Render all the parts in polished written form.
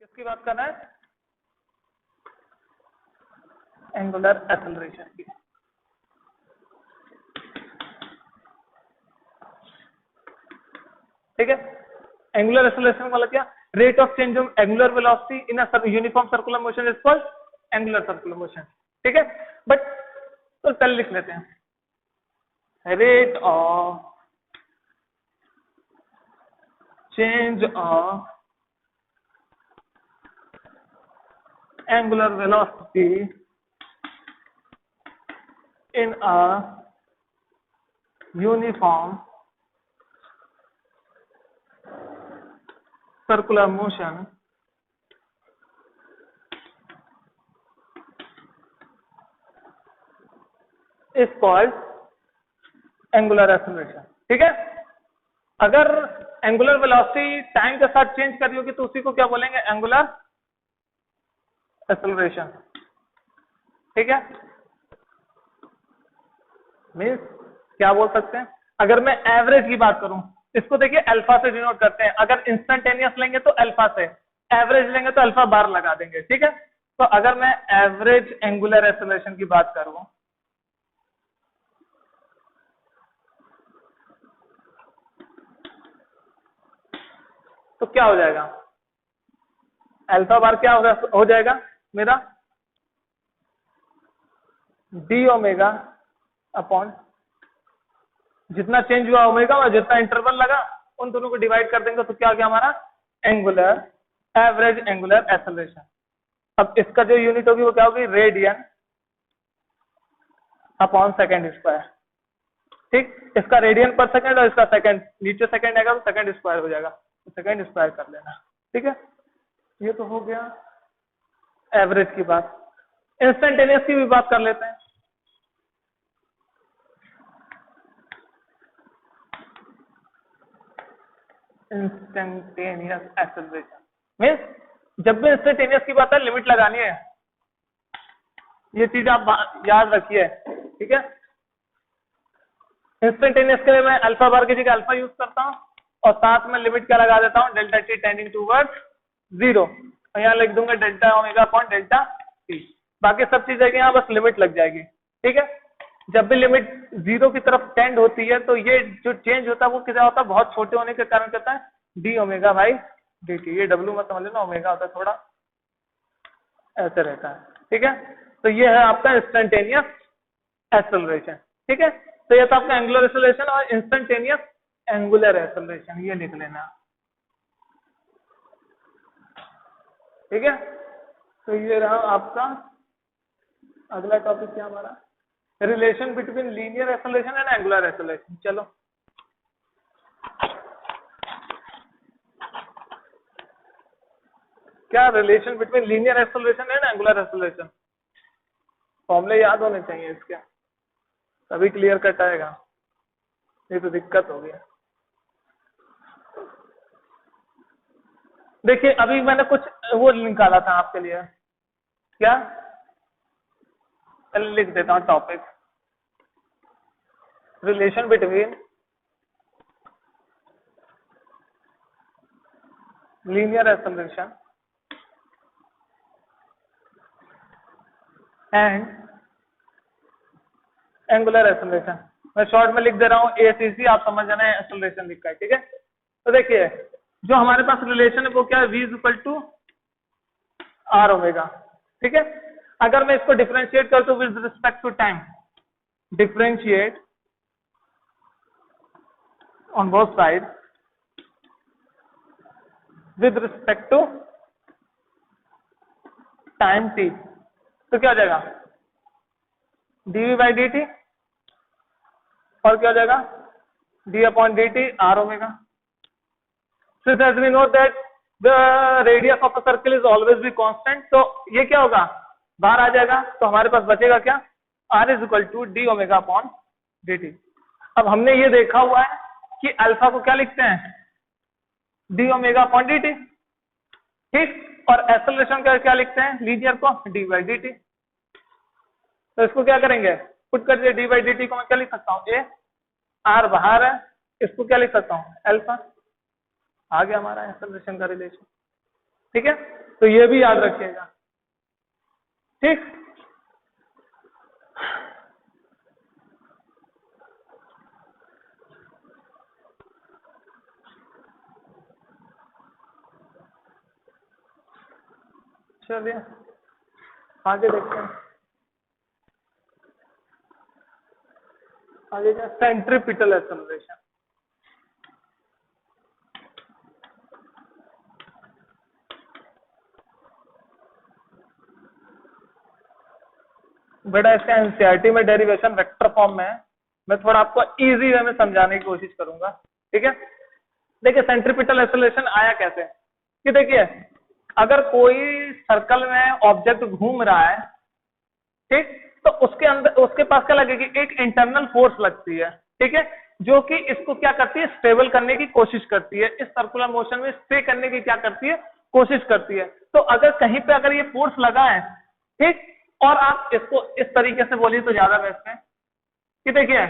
किसकी बात कर रहे हैं? एंगुलर एक्सेलरेशन की। ठीक है, एंगुलर एक्सेलरेशन मतलब क्या? Rate of change of angular velocity in a uniform circular motion is called angular circular motion. ठीक है, बट तो पहले लिख लेते हैं, rate of change of angular velocity in a uniform circular motion is called angular acceleration। ठीक है, अगर एंगुलर वेलोसिटी टाइम के साथ चेंज कर रही होगी तो उसी को क्या बोलेंगे? Angular acceleration. ठीक है, मीन्स क्या बोल सकते हैं? अगर मैं एवरेज की बात करूं, इसको देखिए अल्फा से डिनोट करते हैं। अगर इंस्टेंटेनियस लेंगे तो अल्फा से, एवरेज लेंगे तो अल्फा बार लगा देंगे। ठीक है, तो अगर मैं एवरेज एंगुलर एक्सेलरेशन की बात करूं तो क्या हो जाएगा? अल्फा बार क्या हो जाएगा मेरा? डी ओमेगा अपॉन जितना चेंज हुआ ओमेगा और जितना इंटरवल लगा उन दोनों को डिवाइड कर देंगे तो क्या आ गया हमारा? Angular average angular acceleration. अब इसका जो यूनिट होगी वो क्या होगी? Radian upon second square. ठीक, इसका रेडियन पर सेकंड और इसका सेकंड, नीचे सेकंड आएगा तो सेकंड स्क्वायर हो जाएगा, तो सेकंड स्क्वायर कर लेना। ठीक है, ये तो हो गया एवरेज की बात। इंस्टेंटेनियस की भी बात कर लेते हैं। इंस्टेंटेनियस एक्सेलरेशन मीन्स जब भी इंस्टेंटेनियस की बात है लिमिट लगानी है, ये चीज आप याद रखिए। ठीक है, इंस्टेंटेनियस के लिए मैं अल्फा बार की जगह अल्फा यूज करता हूँ और साथ में लिमिट क्या लगा देता हूँ? डेल्टा टी टेंडिंग टूवर्ड्स 0, और यहाँ लिख दूंगा delta omega upon delta T. बाकी सब चीजें यहाँ बस लिमिट लग जाएगी। ठीक है, जब भी लिमिट 0 की तरफ टेंड होती है तो ये जो चेंज होता है वो क्या होता है? बहुत छोटे होने के कारण कहता है D omega by D T. ये डब्ल्यू मत समझ लेना, ओमेगा होता है थोड़ा ऐसे रहता है। ठीक है, तो ये है आपका इंस्टेंटेनियस एक्सेलरेशन। ठीक है, तो ये तो आपका एंगुलर एक्सेलरेशन और इंस्टेंटेनियस एंगुलर एक्सेलरेशन, ये लिख लेना। ठीक है, तो ये रहा आपका अगला टॉपिक क्या हमारा? Relation between linear acceleration and angular acceleration. चलो, क्या relation between linear acceleration and angular acceleration? फॉर्मूले याद होने चाहिए इसके, तभी क्लियर कट आएगा, नहीं तो दिक्कत हो गया। देखिए अभी मैंने कुछ वो निकाला था आपके लिए, क्या? चलिए लिख देता हूं topic, relation between linear acceleration and angular acceleration. मैं शॉर्ट में लिख दे रहा हूँ एसीसी, आप समझ जाना है एक्सेलरेशन लिखा है। ठीक है, तो देखिए जो हमारे पास रिलेशन है वो क्या है? v equal to R omega. ठीक है, अगर मैं इसको डिफरेंशिएट कर दूं with respect to time, differentiate on both side with respect to time t, तो क्या हो जाएगा? dv बाई dt और क्या हो जाएगा? d upon dt R omega. Since as we know that the radius of a circle is always be constant, तो ये क्या होगा? बाहर आ जाएगा, तो हमारे पास बचेगा क्या? r is equal to D omega upon D T. अब हमने ये देखा हुआ है कि अल्फा को क्या लिखते हैं? D omega upon D T. ठीक, और एक्सेलरेशन का क्या लिखते हैं? लीनियर को डी बाई डी टी। तो इसको क्या करेंगे? पुट कर दिया, डी बाई डी टी को मैं क्या लिख सकता हूँ? ए, आर बाहर है, इसको क्या लिख सकता हूँ? अल्फा। आ गया हमारा एक्सेलरेशन का रिलेशन। ठीक है, तो ये भी याद रखिएगा। ठीक, चलिए आगे देखते हैं। आगे क्या, सेंट्रीपिटल एक्सेलरेशन। बेटा इसका एनसीईआरटी में डेरिवेशन वेक्टर फॉर्म में है, मैं थोड़ा आपको इजी वे में समझाने की कोशिश करूंगा। ठीक है, देखिए सेंट्रीपिटल एक्सेलरेशन आया कैसे कि देखिए अगर कोई सर्कल में ऑब्जेक्ट घूम रहा है, ठीक, तो उसके अंदर उसके पास क्या लगेगी, एक इंटरनल फोर्स लगती है, ठीक है, जो कि इसको क्या करती है, स्टेबल करने की कोशिश करती है, इस सर्कुलर मोशन में स्टे करने की क्या करती है, कोशिश करती है। तो अगर कहीं पे अगर ये फोर्स लगा है, ठीक, और आप इसको इस तरीके से बोलिए तो ज्यादा बेस्ट है कि देखिए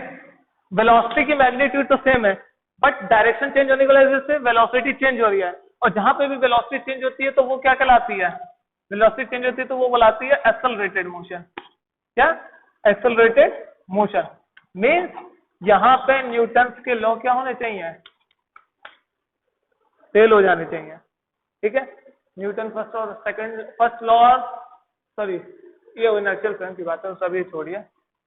वेलोसिटी की मैग्नीट्यूड तो सेम है, बट डायरेक्शन चेंज होने की वजह से वेलोसिटी चेंज हो रही है, और जहां पे भी वेलोसिटी चेंज होती है तो वो क्या कहलाती है, वेलोसिटी चेंज होती है तो वो कहलाती है एक्सेलरेटेड मोशन। क्या, एक्सेलरेटेड मोशन मीन्स यहां पे न्यूटन्स के लॉ क्या होने चाहिए, फेल हो जाने चाहिए। ठीक है, न्यूटन फर्स्ट और सेकंड, फर्स्ट लॉ और सॉरी ये इनर्शियल फ्रेम की बात है, सभी छोड़िए,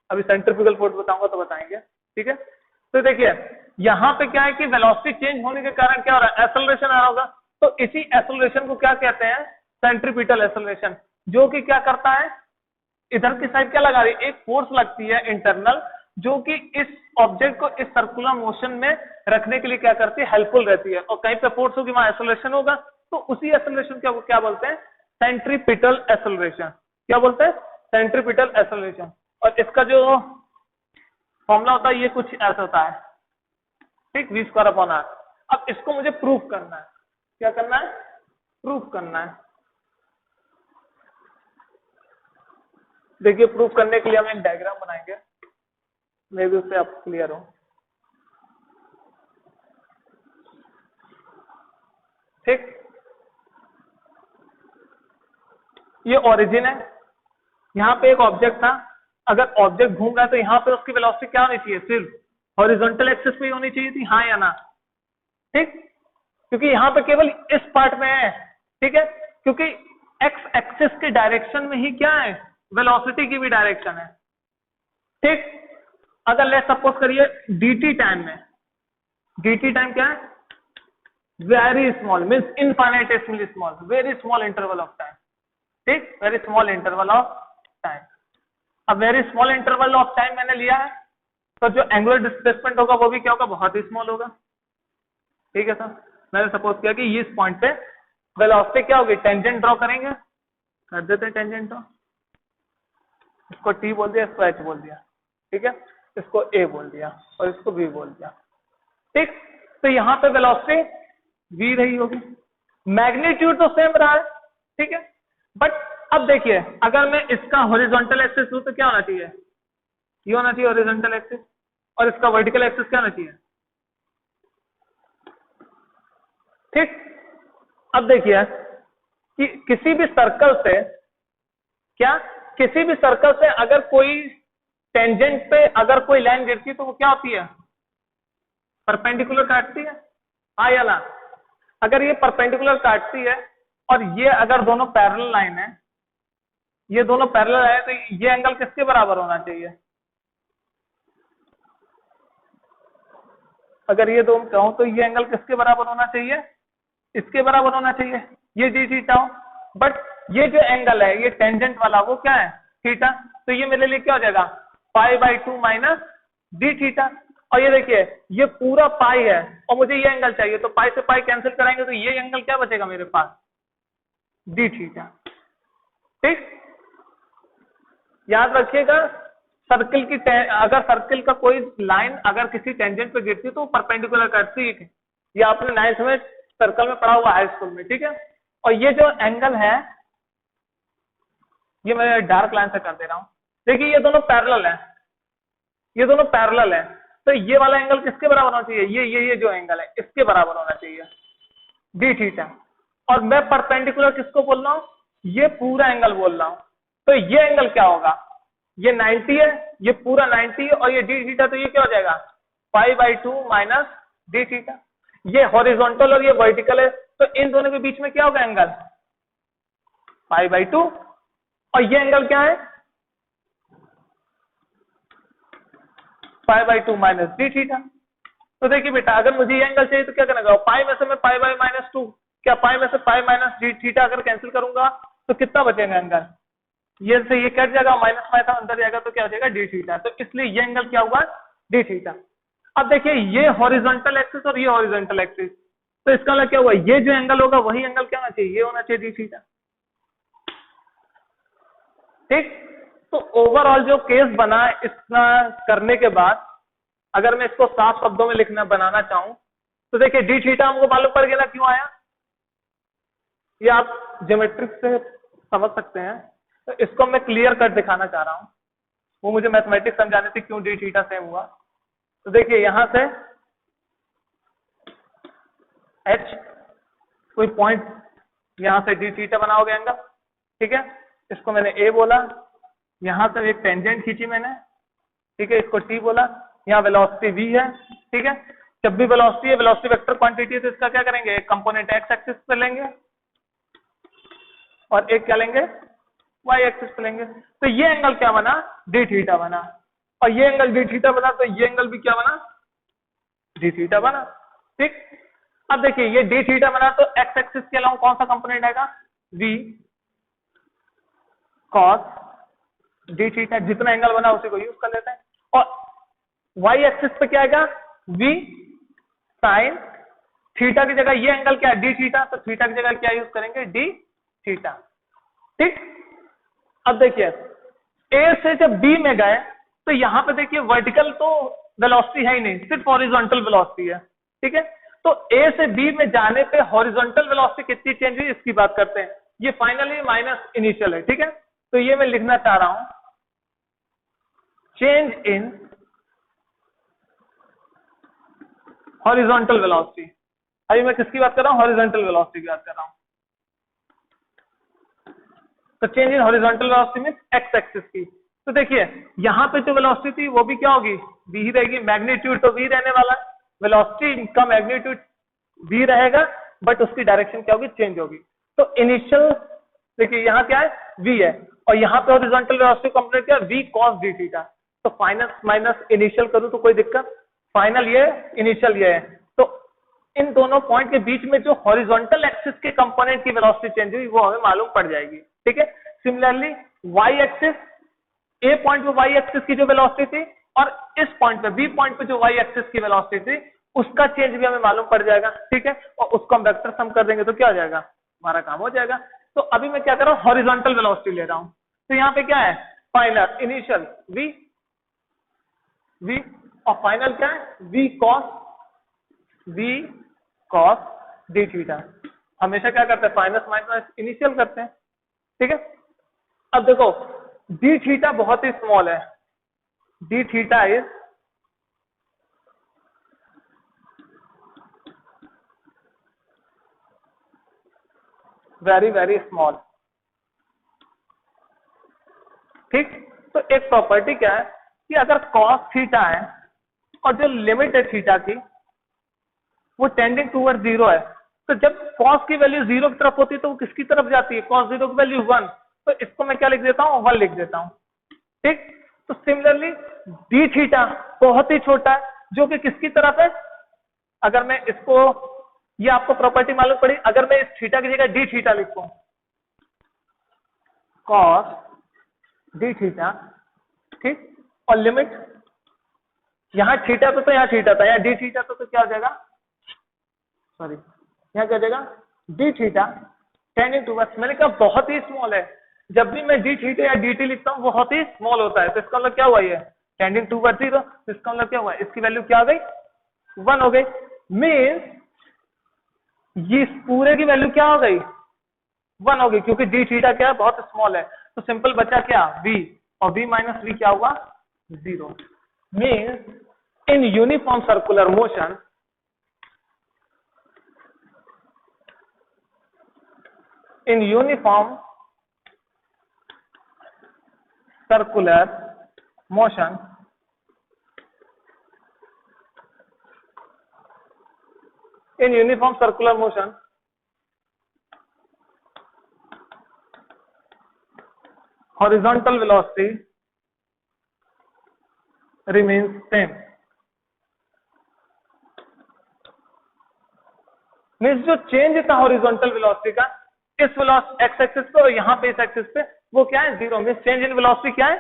अभी सेंट्रीफ्यूगल फोर्स बताऊंगा तो बताएंगे। ठीक है, तो देखिए यहां पे क्या है कि वेलोसिटी चेंज होने के कारण क्या हो रहा है, एक्सेलरेशन आ रहा होगा, तो इसी एक्सेलरेशन को क्या कहते हैं, सेंट्रीपिटल एक्सेलरेशन, जो कि क्या करता है, इधर की साइड क्या लगा रही है, एक फोर्स लगती है इंटरनल, जो कि इस ऑब्जेक्ट को इस सर्कुलर मोशन में रखने के लिए क्या करती है, हेल्पफुल रहती है, और कहीं पे फोर्स होगी वहां एक्सेलरेशन होगा, तो उसी एक्सेलरेशन को क्या बोलते हैं, सेंट्रीपिटल एक्सेलरेशन। क्या बोलते हैं, सेंट्रीपिटल एक्सेलरेशन। और इसका जो फॉर्मूला होता है ये कुछ ऐसा होता है, ठीक, v²/r। अब इसको मुझे प्रूफ करना है, क्या करना है, प्रूफ करना है। देखिए प्रूफ करने के लिए हम एक डायग्राम बनाएंगे, मे भी उससे आप क्लियर हो। ठीक, ये ओरिजिन है, यहाँ पे एक ऑब्जेक्ट था, अगर ऑब्जेक्ट घूम रहा है तो यहाँ पे उसकी वेलोसिटी क्या होनी चाहिए, सिर्फ हॉरिजॉन्टल एक्सिस पे होनी चाहिए थी, हाँ या ना। ठीक, क्योंकि यहाँ पे केवल इस पार्ट में है, ठीक है, क्योंकि एक्स एक्सिस के डायरेक्शन में ही क्या है, वेलोसिटी की भी डायरेक्शन है। ठीक, अगर ले सपोज करिए dt टाइम में, dt टाइम क्या है, very small means infinitesimally small, very small interval of time. ठीक, very small interval of time. अब very small interval of time मैंने लिया है, तो जो एंगुलर डिस्प्लेसमेंट होगा वो भी क्या होगा, बहुत ही स्मॉल होगा। ठीक है सर, मैंने सपोज किया कि इस पॉइंट पे वेलोसिटी क्या होगी, टेंजेंट ड्रॉ करेंगे, कर देते हैं टेंजेंट ड्रॉ, इसको टी बोल दिया, इसको एच बोल दिया, ठीक है, इसको ए बोल दिया और इसको बी बोल दिया। ठीक, तो यहाँ पे वेलोसिटी वी रही होगी, मैग्नीट्यूड तो सेम रहा है, ठीक है, बट अब देखिए अगर मैं इसका हॉरिजॉन्टल एक्सिस लूं तो क्या होना चाहिए, ये होना चाहिए हॉरिजॉन्टल एक्सिस, और इसका वर्टिकल एक्सिस क्या होना चाहिए। ठीक, अब देखिए कि किसी भी सर्कल से क्या, किसी भी सर्कल से अगर कोई टेंजेंट पे अगर कोई लाइन गिरती है तो वो क्या होती है, परपेंडिकुलर काटती है, हाँ या ना। अगर ये परपेंडिकुलर काटती है और ये अगर दोनों पैरेलल लाइन है, ये दोनों पैरेलल है, तो ये एंगल किसके बराबर होना चाहिए, अगर ये दोनों कहूं तो ये एंगल किसके बराबर होना चाहिए, इसके बराबर होना चाहिए, ये डी थीटा हो, बट ये जो एंगल है ये टेंजेंट वाला वो क्या है, थीटा, तो ये मेरे लिए क्या हो जाएगा, π/2 माइनस डी थीटा। और ये देखिए ये पूरा पाई है और मुझे ये एंगल चाहिए, तो पाई से पाई कैंसिल कराएंगे तो ये एंगल क्या बचेगा मेरे पास, डी थीटा। ठीक, याद रखिएगा सर्किल की अगर सर्किल का कोई लाइन अगर किसी टेंजेंट पे गिरती है तो परपेंडिकुलर काटती है, ये आपने 9th में सर्कल में पढ़ा हुआ हाई स्कूल में। ठीक है, और ये जो एंगल है ये मैं डार्क लाइन से कर दे रहा हूं, देखिए ये दोनों पैरेलल है, ये दोनों पैरेलल है, तो ये वाला एंगल किसके बराबर होना चाहिए, ये जो एंगल है इसके बराबर होना चाहिए, डी थीटा। और मैं परपेंडिकुलर किसको बोल रहा हूँ, ये पूरा एंगल बोल रहा हूँ। तो ये एंगल क्या होगा, ये 90 है, ये पूरा 90 है, और ये डी थीटा, तो ये क्या हो जाएगा π/2 माइनस डी थीटा। ये हॉरिजॉन्टल और ये वर्टिकल है, तो इन दोनों के बीच में क्या होगा एंगल π/2, और ये एंगल क्या है π/2 माइनस डी थीटा। तो देखिए बेटा, अगर मुझे ये एंगल चाहिए तो क्या करना होगा, पाई में से मैं π/-2, क्या पाई में से पाई माइनस डी थीटा अगर कैंसिल करूंगा तो कितना बचेगा एंगल, ये से ये कट जाएगा, माइनस माइनस अंदर जाएगा, तो क्या हो जाएगा डी थीटा। तो इसलिए ये एंगल क्या हुआ डी थीटा। अब देखिए ये हॉरिजॉन्टल एक्सिस और ये हॉरिजॉन्टल एक्सिस, तो इसका मतलब क्या हुआ, ये जो एंगल होगा वही एंगल क्या होना चाहिए, ये होना चाहिए डी थीटा। ठीक, तो ओवरऑल जो केस बना इतना करने के बाद अगर मैं इसको साफ शब्दों में लिखना बनाना चाहूं तो देखिए डी थीटा हमको मालूम पड़ गया ना क्यों आया, ये आप ज्योमेट्रिक से समझ सकते हैं। तो इसको मैं क्लियर कट दिखाना चाह रहा हूं, वो मुझे मैथमेटिक्स समझाने थी क्यों डी थीटा सेम हुआ। तो देखिए यहां से एच कोई पॉइंट, यहां से डी थीटा बनाओगे एंगल, ठीक है, इसको मैंने ए बोला, यहां से एक टेंजेंट खींची मैंने, ठीक है, इसको टी बोला, यहाँ वेलोसिटी वी है, ठीक है। जब भी वेलोसिटी है, वेलोसिटी वेक्टर क्वांटिटी है, तो इसका क्या करेंगे, एक कंपोनेंट एक्स एक्सिस पे लेंगे और एक क्या लेंगे वाई एक्सिस पे लेंगे। तो ये एंगल क्या बना डी थीटा बना, और ये एंगल डी थीटा बना, तो ये एंगल भी क्या बना डी थीटा बना। ठीक, अब देखिए ये डी थीटा बना तो एक्स एक्सिस के अलावा कौन सा कंपोनेंट आएगा, वी कॉस डी थीटा, जितना एंगल बना उसी को यूज कर लेते हैं। और वाई एक्सिस पे क्या आएगा, वी साइन थीटा की जगह ये एंगल क्या है डी थीटा, तो थीटा की जगह क्या यूज करेंगे डी थीटा। ठीक, अब देखिए ए से जब बी में गए तो यहां पे देखिए वर्टिकल तो वेलोसिटी है ही नहीं, सिर्फ हॉरिजॉन्टल वेलोसिटी है। ठीक है, तो ए से बी में जाने पे हॉरिजॉन्टल वेलोसिटी कितनी चेंज हुई इसकी बात करते हैं, ये फाइनली माइनस इनिशियल है। ठीक है, तो ये मैं लिखना चाह रहा हूं चेंज इन हॉरिजॉन्टल वेलोसिटी। अभी मैं किसकी बात कर रहा हूं, हॉरिजॉन्टल वेलोसिटी की बात कर रहा हूं। तो change in horizontal velocity means x axis की। तो देखिए यहां पे जो वेलोसिटी थी वो भी क्या होगी v ही रहेगी, मैग्नीट्यूड तो v रहने वाला, वेलोसिटी का मैग्नीट्यूड v रहेगा, बट उसकी डायरेक्शन क्या होगी चेंज होगी। तो इनिशियल देखिए यहाँ क्या है v है, और यहाँ पे हॉरिजॉन्टल वेलोसिटी कंपोनेंट क्या है v cos d थीटा। तो माइनस माइनस इनिशियल करूं तो कोई दिक्कत, फाइनल ये इनिशियल ये है। तो इन दोनों पॉइंट के बीच में जो हॉरिजॉन्टल एक्सिस के कंपोनेंट की वेलोसिटी चेंज हुई वो हमें मालूम पड़ जाएगी। ठीक है, सिमिलरली वाई एक्सिस, ए पॉइंट पे वाई एक्सिस की जो वेलोसिटी थी और इस पॉइंट पे बी पॉइंट पे जो वाई एक्सिस की वेलोसिटी थी उसका चेंज भी हमें मालूम पड़ जाएगा। ठीक है, और उसको हम वेक्टर सम कर देंगे तो क्या हो जाएगा, हमारा काम हो जाएगा। तो अभी मैं क्या कर रहा हूँ, हॉरिजॉन्टल वेलोसिटी ले रहा हूँ। तो यहाँ पे क्या है फाइनल इनिशियल वी और फाइनल क्या है वी कॉस डी थीटा। हमेशा क्या करते हैं माइनस माइनस इनिशियल करते हैं। ठीक है, अब देखो डी थीटा बहुत ही स्मॉल है, D theta is very very small. ठीक, तो एक प्रॉपर्टी क्या है कि अगर कॉस थीटा है और जो लिमिट है थीटा की वो टेंडिंग टूवर्ड जीरो है, तो जब कॉस की वैल्यू जीरो की तरफ होती है तो वो किसकी तरफ जाती है, कॉस जीरो की वैल्यू 1, तो इसको मैं क्या लिख देता हूँ 1 लिख देता हूँ। ठीक, तो सिमिलरली डी थीटा बहुत ही छोटा है जो कि किसकी तरफ है, अगर मैं इसको, ये आपको प्रॉपर्टी मालूम पड़ी, अगर मैं इस थीटा की जगह डी थीटा लिखूं कॉस डी थीटा, ठीक, और लिमिट यहां थीटा तो यहाँ थीटा था, यहाँ डी थीटा तो क्या हो जाएगा, सॉरी यहाँ क्या हो जाएगा डी थीटा टेंडिंग टूवर्ड्स, मैंने कहा बहुत ही स्मॉल है। जब भी मैं डी थीटा या डी टी लिखता हूँ बहुत ही स्मॉल होता है, तो इसका मतलब क्या हुआ, ये टेंडिंग टूवर्ड्स जीरो, तो इसका मतलब क्या हुआ, इसकी वैल्यू क्या हो गई 1 हो गई। मीन्स ये पूरे की वैल्यू क्या हो गई 1 हो गई, क्योंकि डी थीटा क्या है बहुत स्मॉल है। तो सिंपल बचा क्या v, और v माइनस v क्या हुआ 0। Means in uniform circular motion in uniform circular motion in uniform circular motion horizontal velocity remains same means जो चेंज था हॉरिजॉन्टल वेलोसिटी का इस वेलोसिटी एक्स एक्सिस पे और यहाँ पे इस एक्सिस पे वो क्या है zero means change in velocity क्या है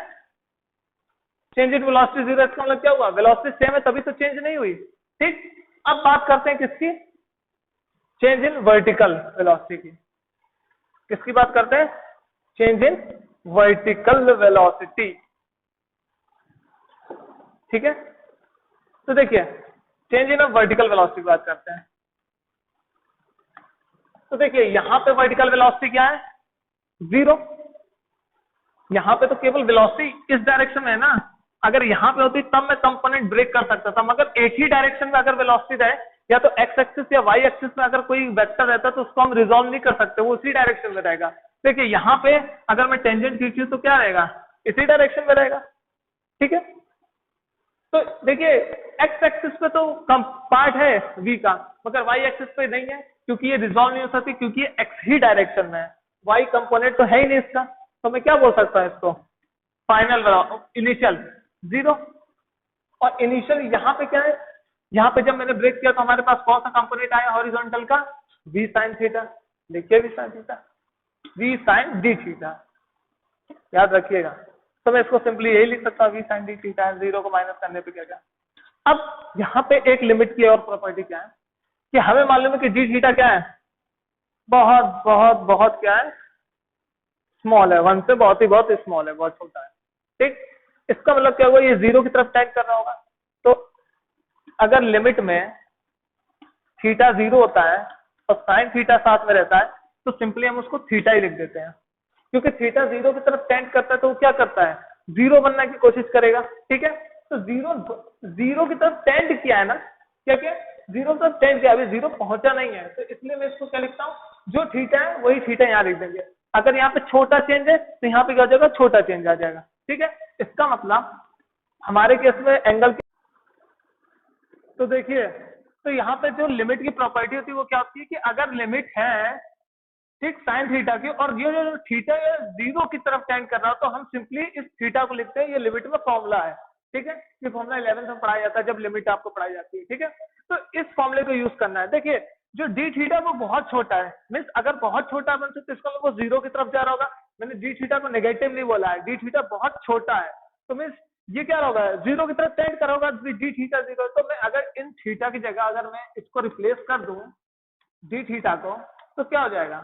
चेंज इन वेलोसिटी जीरो इसका मतलब क्या हुआ वेलोसिटी सेम है तभी तो चेंज नहीं हुई ठीक अब बात करते हैं किसकी चेंज इन वर्टिकल वेलोसिटी की किसकी बात करते हैं चेंज इन वर्टिकल वेलोसिटी ठीक है तो देखिए चेंज इन वर्टिकल वेलोसिटी की बात करते हैं तो देखिए यहां पे वर्टिकल वेलोसिटी क्या है जीरो यहां पे तो केवल वेलोसिटी इस डायरेक्शन में है ना अगर यहां पे होती तब मैं कंपोनेंट ब्रेक कर सकता था मगर एक ही डायरेक्शन में अगर वेलोसिटी रहे या तो एक्स एक्सिस या वाई एक्सिस में अगर कोई वेक्टर रहता तो उसको हम रिजॉल्व नहीं कर सकते वो उसी डायरेक्शन में रहेगा देखिए यहाँ पे अगर मैं टेंजेंट खींचूं तो क्या रहेगा इसी डायरेक्शन में रहेगा ठीक है तो देखिए एक्स एक्सिस पे तो कम पार्ट है v का मगर वाई एक्सिस पे नहीं है क्योंकि ये रिजॉल्व नहीं हो सकती क्योंकि ये एक्स ही डायरेक्शन में है वाई कंपोनेंट तो है ही नहीं इसका तो मैं क्या बोल सकता हूँ इसको फाइनल इनिशियल जीरो और इनिशियल यहाँ पे क्या है यहाँ पे जब मैंने ब्रेक किया तो हमारे पास कौन सा कंपोनेंट आया हॉरिजॉन्टल का v sin थीटा लिखिए v sin theta v sin d theta याद रखिएगा तो मैं इसको सिंपली यही लिख सकता हूँ v sin d theta zero को माइनस करने पे क्या अब यहाँ पे एक लिमिट की और प्रॉपर्टी क्या है कि हमें मालूम है कि d थीटा क्या है बहुत बहुत बहुत क्या है स्मॉल है वन से बहुत ही बहुत स्मॉल है बहुत छोटा है ठीक इसका मतलब क्या हुआ ये जीरो की तरफ टेंड कर रहा होगा तो अगर लिमिट में थीटा जीरो होता है और साइन थीटा साथ में रहता है तो सिंपली हम उसको थीटा ही लिख देते हैं क्योंकि थीटा जीरो की तरफ टेंड करता है तो वो क्या करता है जीरो बनने की कोशिश करेगा ठीक है तो जीरो की तरफ टेंड किया है ना क्या क्या जीरो की तरफ टेंड किया अभी जीरो पहुंचा नहीं है तो इसलिए मैं इसको क्या लिखता हूँ जो थीटा है वही थीटा यहाँ लिख देंगे अगर यहाँ पे छोटा चेंज है तो यहाँ पे क्या हो जाएगा छोटा चेंज आ जाएगा ठीक है इसका मतलब हमारे केस में एंगल तो देखिए तो यहाँ पे जो लिमिट की प्रॉपर्टी होती है वो क्या होती है कि अगर लिमिट है ठीक साइन थीटा की और ये जो थीटा है जीरो की तरफ टेंड कर रहा हो तो हम सिंपली इस थीटा को लिखते हैं ये लिमिट में फॉर्मूला है ठीक है ये फॉर्मूला 11th में पढ़ाया जाता है जब लिमिट आपको पढ़ाई जाती है ठीक है तो इस फॉर्मूले को यूज करना है देखिए जो डी थीटा वो बहुत छोटा है मीन्स अगर बहुत छोटा बन सकते इसका मतलब वो जीरो की तरफ जा रहा होगा मैंने डी थीटा को नेगेटिव नहीं बोला है डी थीटा बहुत छोटा है तो मीन्स ये क्या होगा जीरो की तरफ टेंड करोगा डी थीटा जीरो तो मैं अगर इन थीटा की जगह अगर मैं इसको रिप्लेस कर दूं डी थीटा को तो क्या हो जाएगा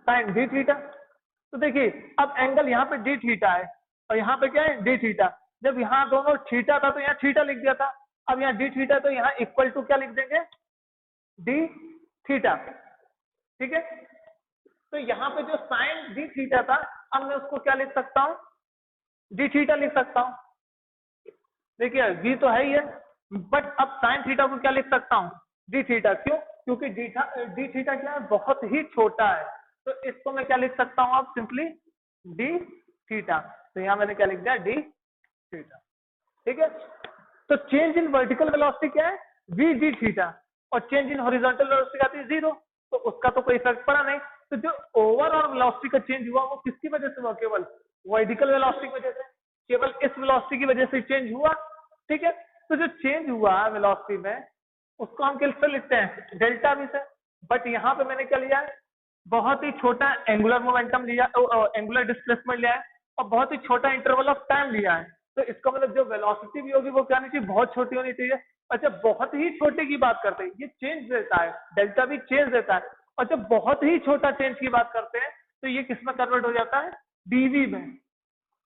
साइन डी थीटा तो देखिए अब एंगल यहाँ पे डी थीटा है और यहाँ पे क्या है डी थीटा जब यहाँ दोनों थीटा था तो यहाँ थीटा लिख दिया था अब यहाँ डी थीटा तो यहाँ इक्वल टू क्या लिख देंगे डी थीटा ठीक है तो यहाँ पे जो साइन डी थीटा था अब मैं उसको क्या लिख सकता हूँ डी थीटा लिख सकता हूँ देखिए वी तो है ही है बट अब साइन थीटा को क्या लिख सकता हूँ डी थीटा क्यों क्योंकि डी थीटा क्या है बहुत ही छोटा है तो इसको मैं क्या लिख सकता हूँ अब सिंपली डी थीटा तो यहाँ मैंने क्या लिख दिया डी थीटा ठीक है तो चेंज इन वर्टिकल वेलोसिटी क्या है वी डी थीटा और चेंज इन हॉरिजॉन्टल वेलोसिटी आती है जीरो तो उसका तो कोई इफेक्ट पड़ा नहीं तो जो ओवरऑल वेलोसिटी का चेंज हुआ वो किसकी वजह से हुआ केवल वर्टिकल वेलोसिटी की वजह से केवल इस वेलोसिटी की वजह से चेंज हुआ ठीक है तो जो चेंज हुआ वेलोसिटी में उसको हम किससे लिखते हैं डेल्टा वी से बट यहाँ पे मैंने क्या लिया है बहुत ही छोटा एंगुलर मोमेंटम लिया एंगुलर डिस्प्लेसमेंट लिया है और बहुत ही छोटा इंटरवल ऑफ टाइम लिया है तो इसका मतलब जो वेलोसिटी भी होगी वो क्या नहीं चाहिए बहुत छोटी होनी चाहिए अच्छा बहुत ही छोटे की बात करते हैं ये चेंज देता है डेल्टा भी चेंज देता है और जब बहुत ही छोटा चेंज की बात करते हैं तो ये किसमें कन्वर्ट हो जाता है डीवी में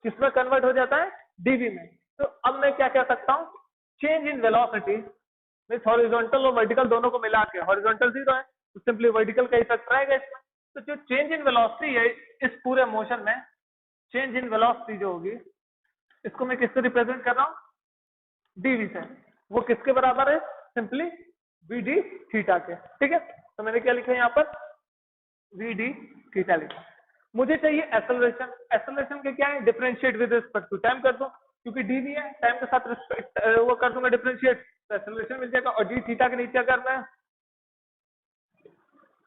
किसमें कन्वर्ट हो जाता है डीवी में तो अब मैं क्या कह सकता हूँ change in velocity means horizontal और वर्टिकल दोनों को मिला के हॉरिजॉन्टल जीरो है तो सिंपली वर्टिकल का इफेक्ट रहेगा इसमें तो जो चेंज इन वेलोसिटी है इस पूरे मोशन में चेंज इन वेलोसिटी जो होगी इसको मैं किससे रिप्रेजेंट कर रहा हूँ डीवी से वो किसके बराबर है सिंपली वी डी थीटा के ठीक है तो मैंने क्या लिखा यहाँ पर वी डी थीटा लिखा। मुझे चाहिए एक्सेलरेशन, एक्सेलरेशन के क्या है differentiate with respect to time कर दो, क्योंकि डी भी है टाइम के साथ रिस्पेक्ट वो कर दूंगा डिफरेंशिएट, तो एक्सेलरेशन मिल जाएगा। और डी थीटा के नीचे अगर मैं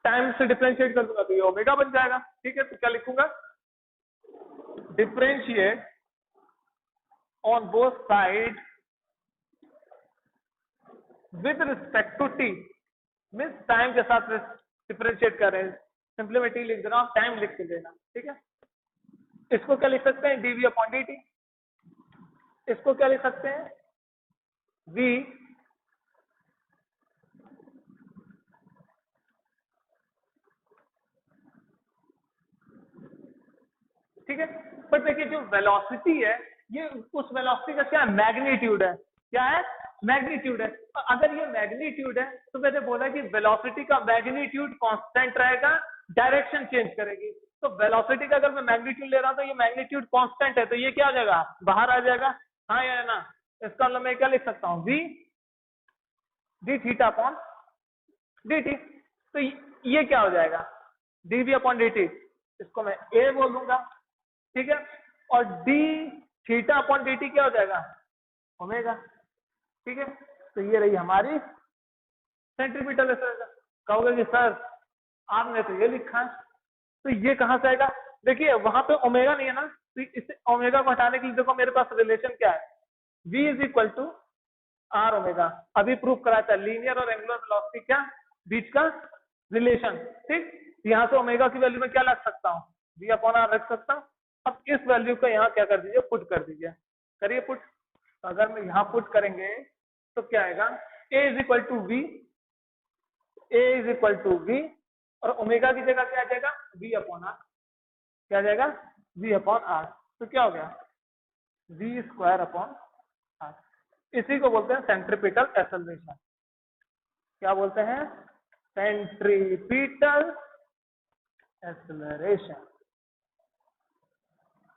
टाइम से डिफरेंशिएट कर दूंगा तो ये ओमेगा बन जाएगा। ठीक है, तो क्या लिखूंगा differentiate on both side with respect to T, means time के साथ डिफरेंशिएट कर रहे हैं, सिंपली मैं टी लिख दे रहा हूं, टाइम लिख के देना। ठीक है, इसको क्या लिख सकते हैं डीवी अपॉन डी टी, इसको क्या लिख सकते हैं वी ठीक है। पर देखिए जो वेलोसिटी है ये उस वेलोसिटी का क्या मैग्नीट्यूड है, क्या है मैग्नीट्यूड है। अगर ये मैग्नीट्यूड है तो मैंने बोला कि वेलोसिटी का मैग्नीट्यूड कांस्टेंट रहेगा, डायरेक्शन चेंज करेगी। तो वेलोसिटी का अगर मैं मैग्नीट्यूड ले रहा हूं तो ये मैग्नीट्यूड कांस्टेंट है, तो ये क्या हो जाएगा बाहर आ जाएगा, हाँ या ना। इसका मतलब मैं क्या लिख सकता हूँ V D theta upon D T, तो ये क्या हो जाएगा D V upon D T, इसको मैं ए बोल दूंगा। ठीक है, और D theta upon D T क्या हो जाएगा ओमेगा। ठीक है, तो ये रही हमारी सेंट्रीपिटल एक्सेलरेशन। कहोगे कि सर आपने तो ये लिखा है, तो ये कहां से आएगा, देखिए वहां पे ओमेगा नहीं है ना, तो इसे ओमेगा को हटाने के लिए देखो मेरे पास रिलेशन क्या है v is equal to R omega. अभी प्रूव कराया था लीनियर और एंगुलर वेलोसिटी क्या बीच का रिलेशन। ठीक, यहाँ से ओमेगा की वैल्यू में क्या रख सकता हूँ v अपॉन आर रख सकता हूँ। अब इस वैल्यू को यहाँ क्या कर दीजिए पुट कर दीजिए, करिए पुट। तो अगर मैं यहाँ पुट करेंगे तो क्या आएगा a is equal to V, a is equal to V, और ओमेगा की जगह क्या आ जाएगा v अपॉन आर, क्या आ जाएगा v अपॉन आर। तो क्या हो गया v स्क्वायर अपॉन आर। इसी को बोलते हैं सेंट्रीपिटल एक्सेलरेशन। क्या बोलते हैं सेंट्रीपिटल एक्सेलरेशन।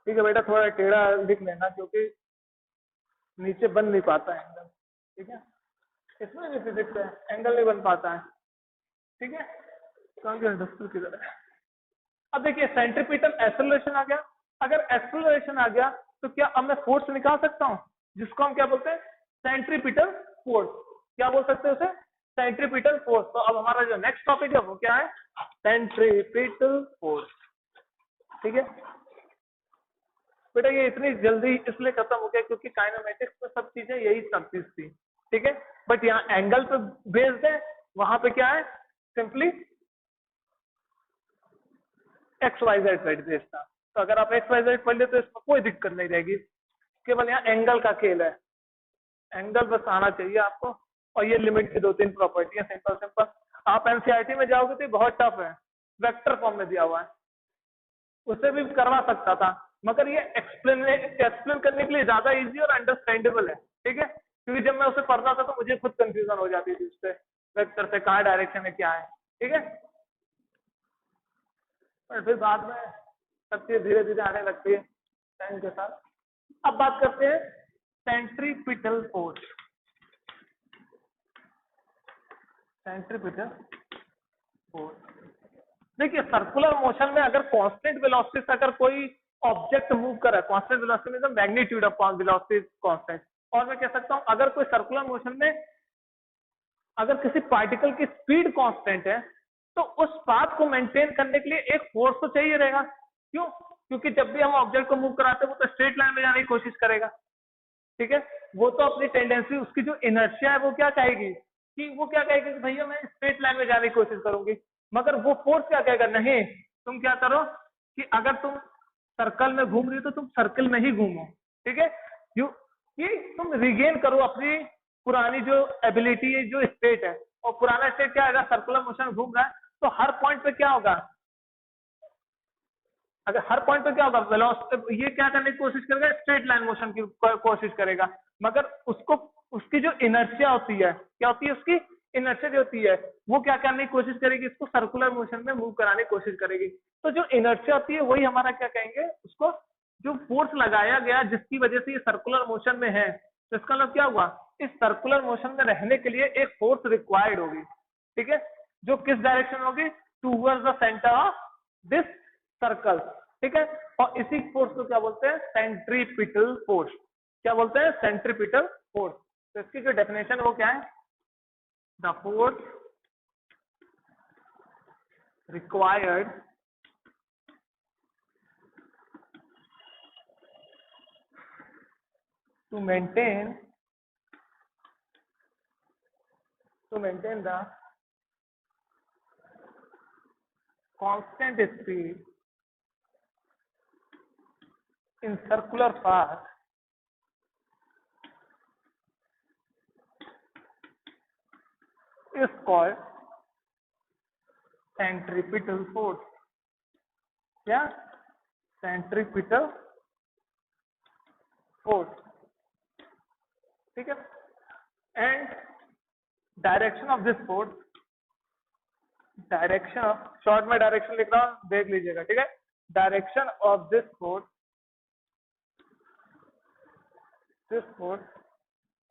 ठीक है बेटा, थोड़ा टेढ़ा लिख लेना क्योंकि नीचे बन नहीं पाता है एंगल। ठीक है, इसमें भी फिजिक्स है, एंगल नहीं बन पाता है। ठीक है, इंडस्ट्री की तरह। अब देखिए सेंट्रीपिटल एक्सेलरेशन आ गया, अगर एक्सेलरेशन आ गया तो क्या अब मैं फोर्स निकाल सकता हूं, जिसको हम क्या बोलते हैं सेंट्रीपिटल फोर्स। क्या बोल सकते हैं उसे सेंट्रीपिटल फोर्स। तो अब हमारा जो नेक्स्ट टॉपिक है वो क्या है सेंट्रीपिटल फोर्स। ठीक है बेटा, ये इतनी जल्दी इसलिए खत्म हो गया क्योंकि काइनेमेटिक्स में सब चीजें यही सब चीज थी। ठीक है, बट यहाँ एंगल पे बेस्ड है, वहां पे क्या है simply X Y Z based था। तो अगर आप एक्स वाई जेड पढ़ ले तो इसमें कोई दिक्कत नहीं रहेगी, केवल यहाँ एंगल का खेल है, एंगल बस आना चाहिए आपको। और ये लिमिट की 2-3 प्रॉपर्टी है सिंपल सिंपल। आप एनसीईआरटी में जाओगे तो बहुत टफ है, वेक्टर फॉर्म में दिया हुआ है, उसे भी करवा सकता था, मगर ये एक्सप्लेन करने के लिए ज्यादा इजी और अंडरस्टैंडेबल है। ठीक है, क्योंकि जब मैं उसे पढ़ता था तो मुझे खुद कंफ्यूजन हो जाती थी उससे, वेक्टर से कहाँ डायरेक्शन है क्या है। ठीक है, और फिर बाद में सब चीज धीरे धीरे आने लगती है टाइम के साथ। अब बात करते हैं सेंट्रीपिटल फोर्स। सेंट्रीपिटल फोर्स देखिए सर्कुलर मोशन में अगर कांस्टेंट वेलोसिटी से अगर कोई ऑब्जेक्ट मूव कर रहा है, कांस्टेंट वेलोसिटी मतलब मैग्नीट्यूड ऑफ वेलोसिटी कांस्टेंट। और मैं कह सकता हूं अगर कोई सर्कुलर मोशन में अगर किसी पार्टिकल की स्पीड कांस्टेंट है तो उस पाथ को मेंटेन करने के लिए एक फोर्स तो चाहिए रहेगा। क्यों, क्योंकि जब भी हम ऑब्जेक्ट को मूव कराते हैं वो तो स्ट्रेट लाइन में जाने की कोशिश करेगा। ठीक है, वो तो अपनी टेंडेंसी उसकी जो इनर्शिया है वो क्या कहेगी कि भैया मैं स्ट्रेट लाइन में जाने की कोशिश करूंगी, मगर वो फोर्स क्या कहेगा नहीं तुम क्या करो कि अगर तुम सर्कल में घूम रही हो तो तुम सर्कल में ही घूमो। ठीक है, क्यों कि तुम रिगेन करो अपनी पुरानी जो एबिलिटी है जो स्टेट है। और पुराना स्टेट क्या है सर्कुलर मोशन घूम रहा है तो हर पॉइंट पे क्या होगा, अगर हर पॉइंट पे क्या होगा वेलोसिटी ये क्या करने की कोशिश करेगा स्ट्रेट लाइन मोशन की कोशिश करेगा, मगर उसको उसकी जो इनर्शिया होती है क्या होती है उसकी इनर्शिया जो होती है वो क्या करने की कोशिश करेगी इसको सर्कुलर मोशन में मूव कराने की कोशिश करेगी। तो जो इनर्शिया होती है वही हमारा क्या कहेंगे उसको जो फोर्स लगाया गया जिसकी वजह से ये सर्कुलर मोशन में है, तो इसका मतलब क्या हुआ इस सर्कुलर मोशन में रहने के लिए एक फोर्स रिक्वायर्ड होगी। ठीक है, जो किस डायरेक्शन होगी, towards the centre of this circle, ठीक है। और इसी फोर्स को क्या बोलते हैं, सेंट्रीपिटल फोर्स। क्या बोलते हैं, सेंट्रीपिटल फोर्स। तो इसकी जो डेफिनेशन वो क्या है, the force required to maintain the constant speed in circular path is called centripetal force. क्या, centripetal force, ठीक है। And direction of this force, direction of, short में डायरेक्शन लिख रहा हूं, देख लीजिएगा, ठीक है। Direction of this force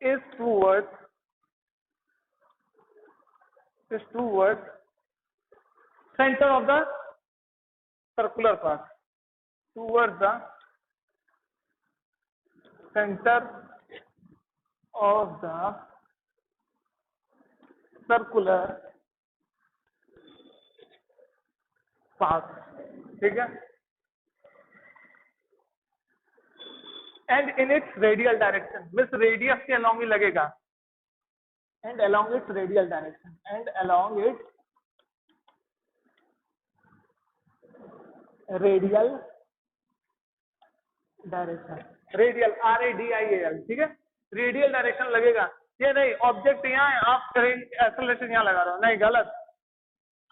is towards center of the circular path, towards the center of the circular path, ठीक है। And in its radial direction, miss radius के अलॉन्ग ही लगेगा, and along its radial direction, and along its radial direction, radial RADIAL, ठीक है। Radial direction लगेगा, ये नहीं object यहाँ है, आप एक्सेलरेशन यहाँ लगा रहे हो, नहीं, गलत।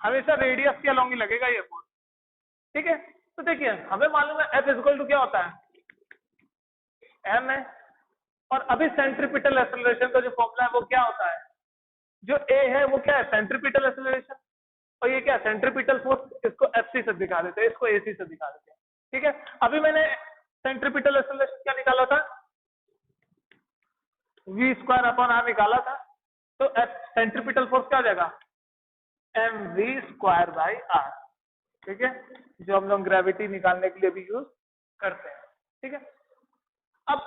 हमेशा रेडियस के अलॉन्ग ही लगेगा ये फोर्स, ठीक है। तो देखिए हमें मालूम है F इक्वल टू क्या होता है, m है। और अभी सेंट्रीपिटल एक्सेलरेशन का जो फॉर्मूला है वो क्या होता है, जो A है वो क्या है, सेंट्रीपिटल एक्सेलरेशन, और ये क्या, सेंट्रीपिटल फोर्स। इसको FC से दिखा देते हैं, इसको AC से दिखा देते हैं, ठीक है। अभी मैंने सेंट्रीपिटल एक्सेलरेशन क्या निकाला था, v²/r निकाला था। तो सेंट्रीपिटल फोर्स क्या हो जाएगा, mv²/r, ठीक है, जो हम लोग ग्रेविटी निकालने के लिए भी यूज करते हैं, ठीक है। अब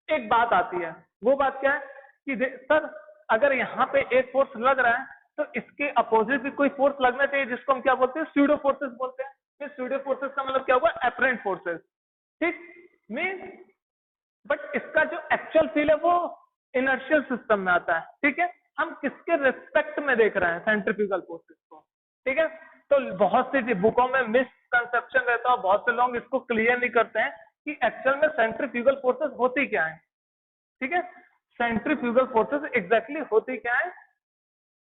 एक बात आती है, वो बात क्या है कि सर अगर यहाँ पे एक फोर्स लग रहा है तो इसके अपोजिट भी कोई फोर्स लगना चाहिए, जिसको हम क्या बोलते हैं, स्यूडो फोर्सेस बोलते हैं। फिर स्यूडो फोर्सेस का मतलब क्या हुआ, एपरेंट फोर्सेस, ठीक। मीन बट इसका जो एक्चुअल फील है वो इनर्शियल सिस्टम में आता है, ठीक है। हम किसके रिस्पेक्ट में देख रहे हैं, सेंट्रीफ्यूगल फोर्सेस को, ठीक है। तो बहुत सी बुकों में मिसकंसेप्शन रहता है, बहुत से लोग इसको क्लियर नहीं करते हैं कि एक्चुअल में सेंट्रीफ्यूगल फोर्सेस होती क्या है, ठीक है। सेंट्रीफ्यूगल फोर्सेस एग्जैक्टली होती क्या है,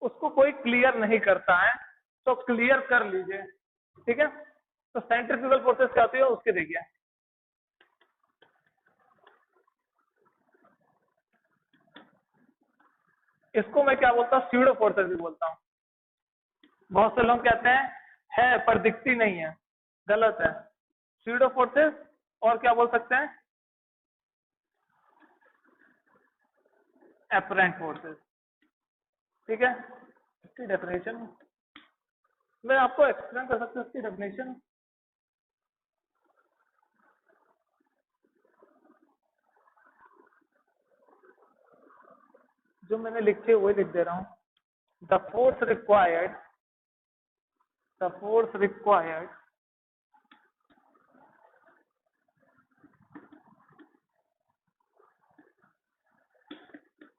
उसको कोई क्लियर नहीं करता है, तो क्लियर कर लीजिए, ठीक है। तो सेंट्रीफ्यूगल फोर्सेस क्या होती है उसके देखिए, इसको मैं क्या बोलता हूँ, स्यूडो फोर्सेस भी बोलता हूँ। बहुत से लोग कहते हैं है पर दिखती नहीं है, गलत है। स्यूडो फोर्सेस, और क्या बोल सकते हैं, एपरेंट फोर्सेस, ठीक है। इसकी डेफिनेशन मैं आपको एक्सप्लेन कर सकता हूँ, इसकी डेफिनेशन जो मैंने लिखी है वही लिख दे रहा हूँ। The force required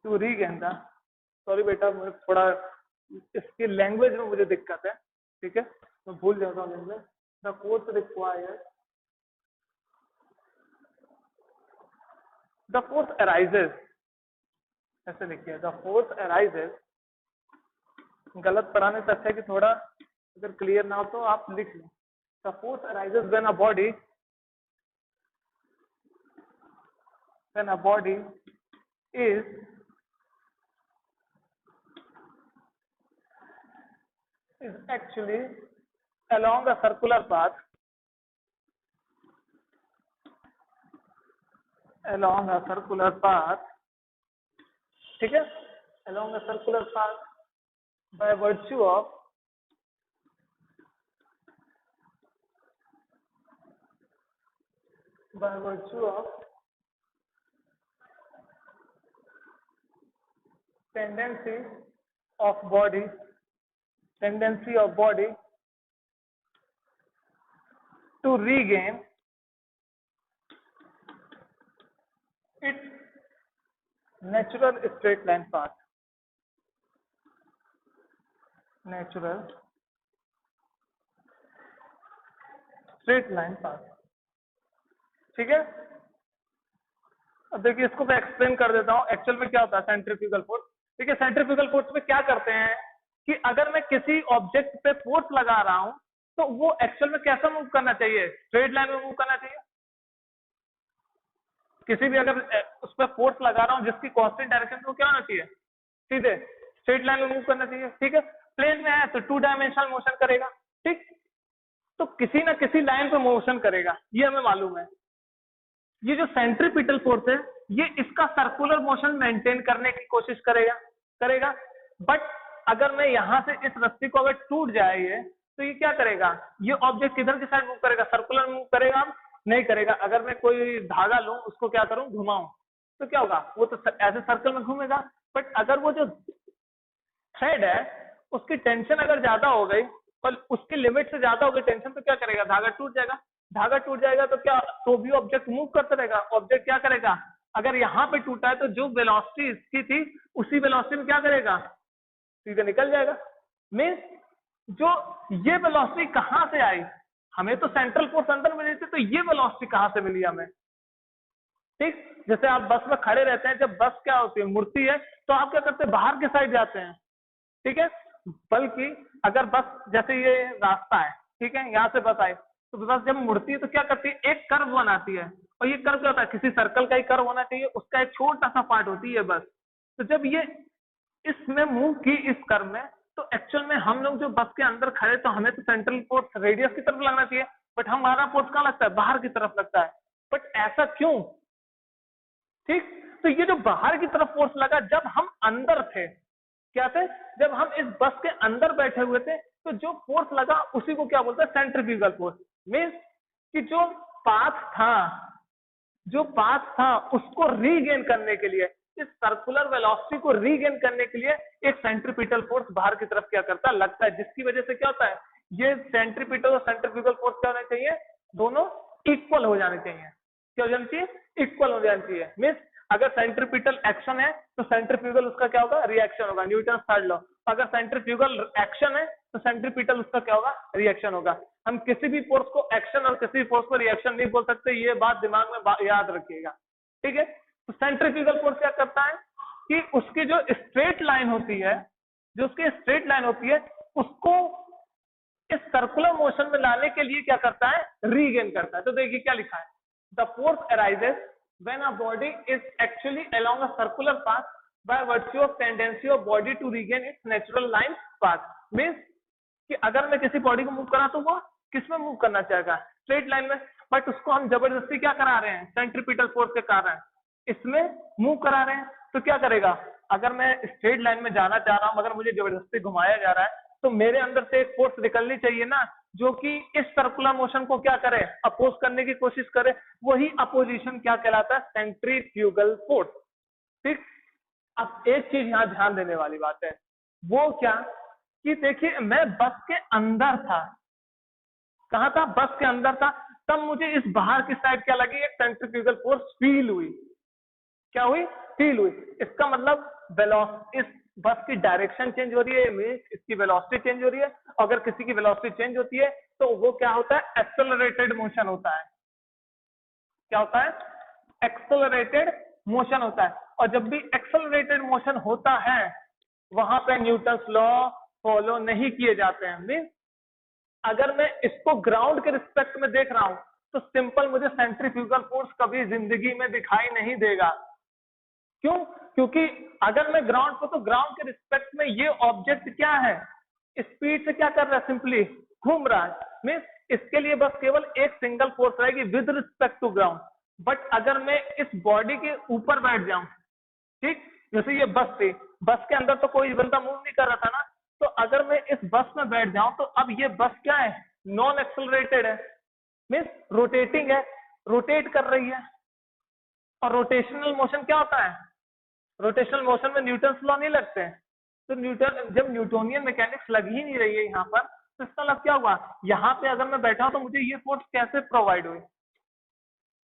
to regain the, sorry बेटा मुझे थोड़ा इसकी लैंग्वेज में मुझे दिक्कत है, ठीक है, मैं भूल जाता हूँ language. The force required, the force arises, ऐसे लिखिए, द फोर्स अराइजेस। गलत पढ़ाने से अच्छा है कि थोड़ा अगर क्लियर ना हो तो आप लिख लो। The force arises when a body is actually along a circular path, ठीक है, along a circular path by virtue of by virtue of tendency of body to regain its natural straight line path. Natural straight line path. ठीक है, अब देखिए इसको मैं explain कर देता हूं एक्चुअल में क्या होता है सेंट्रीफ्यूगल फोर्स। देखिए सेंट्रीफ्यूगल फोर्स में क्या करते हैं कि अगर मैं किसी ऑब्जेक्ट पे फोर्स लगा रहा हूं तो वो एक्चुअल में कैसा मूव करना चाहिए, स्ट्रेट लाइन में मूव करना चाहिए। किसी भी अगर उस पर फोर्स लगा रहा हूं जिसकी कांस्टेंट डायरेक्शन तो क्या होना चाहिए, सीधे स्ट्रेट लाइन में मूव करना चाहिए। ठीक है, प्लेन में है तो 2 डायमेंशनल मोशन करेगा। ठीक, तो किसी ना किसी लाइन पे मोशन करेगा, ये हमें मालूम है। ये जो सेंट्रीपिटल फोर्स है ये इसका सर्कुलर मोशन मेंटेन करने की कोशिश करेगा। बट अगर मैं यहां से इस रस्सी को अगर टूट जाए ये, तो ये क्या करेगा, ये ऑब्जेक्ट किधर की साइड मूव करेगा, सर्कुलर मूव करेगा, नहीं करेगा। अगर मैं कोई धागा लूं उसको क्या करूं, घुमाऊं, तो क्या होगा, वो तो ऐसे सर्कल में घूमेगा। बट अगर वो जो थ्रेड है उसकी टेंशन अगर ज्यादा हो गई और उसकी लिमिट से ज्यादा हो गई टेंशन, तो क्या करेगा, धागा टूट जाएगा। धागा टूट जाएगा तो क्या, तो भी ऑब्जेक्ट मूव करता रहेगा। ऑब्जेक्ट क्या करेगा, अगर यहाँ पे टूटा है तो जो वेलोसिटी इसकी थी उसी वेलोसिटी में क्या करेगा, सीधे निकल जाएगा। मीन्स जो ये वेलोसिटी कहां से आई, हमें तो सेंट्रल फोर्स अंदर मिली थी, तो ये वेलोसिटी कहां से मिली हमें। ठीक, जैसे आप बस में खड़े रहते हैं, जब बस क्या होती है, मुड़ती है, तो आप क्या करते हैं, बाहर की साइड जाते हैं। ठीक है, बल्कि अगर बस जैसे ये रास्ता है, ठीक है, यहाँ से बस आई तो बस जब मुड़ती है तो क्या करती है, एक कर्व बनाती है। और ये कर्व क्या होता है, किसी सर्कल का ही कर्व होना चाहिए, उसका एक छोटा सा पार्ट होती है बस। तो जब ये इसमें मूव की इस कर्व में, तो एक्चुअल में हम लोग जो बस के अंदर खड़े, तो हमें तो सेंट्रल फोर्स रेडियस की तरफ लगना चाहिए, बट हमारा फोर्स कहाँ लगता है, बाहर की तरफ लगता है। बट ऐसा क्यों। ठीक, तो ये जो बाहर की तरफ फोर्स लगा जब हम अंदर थे, क्या थे, जब हम इस बस के अंदर बैठे हुए थे, तो जो फोर्स लगा उसी को क्या बोलते हैं, सेंट्रीफ्यूगल फोर्स। मीन्स कि जो पाथ था उसको रीगेन करने के लिए, इस सर्कुलर वेलोसिटी को रीगेन करने के लिए एक सेंट्रीपिटल फोर्स बाहर की तरफ क्या करता है, लगता है, जिसकी वजह से क्या होता है, ये सेंट्रीपिटल और सेंट्रीफ्यूगल फोर्स क्या होने चाहिए, दोनों इक्वल हो जाने चाहिए। क्या हो जानी चाहिए, इक्वल हो जानी चाहिए। मीन्स अगर सेंट्रीपिटल एक्शन है तो सेंट्रीफ्यूगल उसका क्या होगा, रिएक्शन होगा, न्यूटन थर्ड लॉ। अगर सेंट्रीफ्यूगल एक्शन है तो सेंट्रीपिटल उसका क्या होगा, रिएक्शन होगा। हम किसी भी फोर्स को एक्शन और किसी भी फोर्स को रिएक्शन नहीं बोल सकते, ये बात दिमाग में याद रखिएगा। ठीक है, तो सेंट्रीफ्यूगल फोर्स क्या करता है कि उसकी जो स्ट्रेट लाइन होती है, उसको इस सर्कुलर मोशन में लाने के लिए क्या करता है, रीगेन करता है। तो देखिए क्या लिखा है, the force arises when a body is actually along a circular path by virtue of tendency of body to regain its natural line path। Means कि अगर मैं किसी बॉडी को मूव करा तो वो किस में मूव करना चाहेगा, स्ट्रेट लाइन में। बट उसको हम जबरदस्ती क्या करा रहे हैं, सेंट्रीपिटल फोर्स के कारण इसमें मूव करा रहे हैं। तो क्या करेगा, अगर मैं स्ट्रेट लाइन में जाना चाह रहा हूं मगर मुझे जबरदस्ती घुमाया जा रहा है, तो मेरे अंदर से एक फोर्स निकलनी चाहिए ना, जो कि इस सर्कुलर मोशन को क्या करे, अपोज करने की कोशिश करे। वही अपोजिशन क्या कहलाता है, सेंट्रीफ्यूगल फोर्स। ठीक, अब एक चीज यहां ध्यान देने वाली बात है, वो क्या कि देखिए मैं बस के अंदर था, कहा था, बस के अंदर था, तब मुझे इस बाहर की साइड क्या लगी, एक सेंट्रीफ्यूगल फोर्स फील हुई। क्या हुई, फील हुई। इसका मतलब वेलोसिटी, इस बस की डायरेक्शन चेंज हो रही है, मींस इसकी वेलोसिटी चेंज हो रही है। अगर किसी की वेलोसिटी चेंज होती है तो वो क्या होता है, एक्सेलरेटेड मोशन होता है। क्या होता है, एक्सेलरेटेड मोशन होता है। और जब भी एक्सेलरेटेड मोशन होता है वहां पे न्यूटन्स लॉ फॉलो नहीं किए जाते हैं। मींस अगर मैं इसको ग्राउंड के रिस्पेक्ट में देख रहा हूं तो सिंपल मुझे सेंट्रीफ्यूगल फोर्स कभी जिंदगी में दिखाई नहीं देगा। क्यों, क्योंकि अगर मैं ग्राउंड पे, तो ग्राउंड के रिस्पेक्ट में ये ऑब्जेक्ट क्या है, स्पीड से क्या कर रहा है, सिंपली घूम रहा है। मीन्स इसके लिए बस केवल एक सिंगल फोर्स रहेगी with respect to ground. But अगर मैं इस बॉडी के ऊपर बैठ जाऊं, ठीक, जैसे ये बस थी, बस के अंदर तो कोई बंदा मूव नहीं कर रहा था ना, तो अगर मैं इस बस में बैठ जाऊं तो अब ये बस क्या है, नॉन एक्सेलरेटेड है, मीन्स रोटेटिंग है। रोटेट कर रही है। और रोटेशनल मोशन क्या होता है? रोटेशनल मोशन में न्यूटन लॉ नहीं लगते हैं। तो न्यूटन, जब न्यूटोनियन मैकेनिक्स लग ही नहीं रही है यहाँ पर, तो इसका मतलब क्या हुआ? यहाँ पे अगर मैं बैठा हूं तो मुझे ये फोर्स कैसे प्रोवाइड हुई?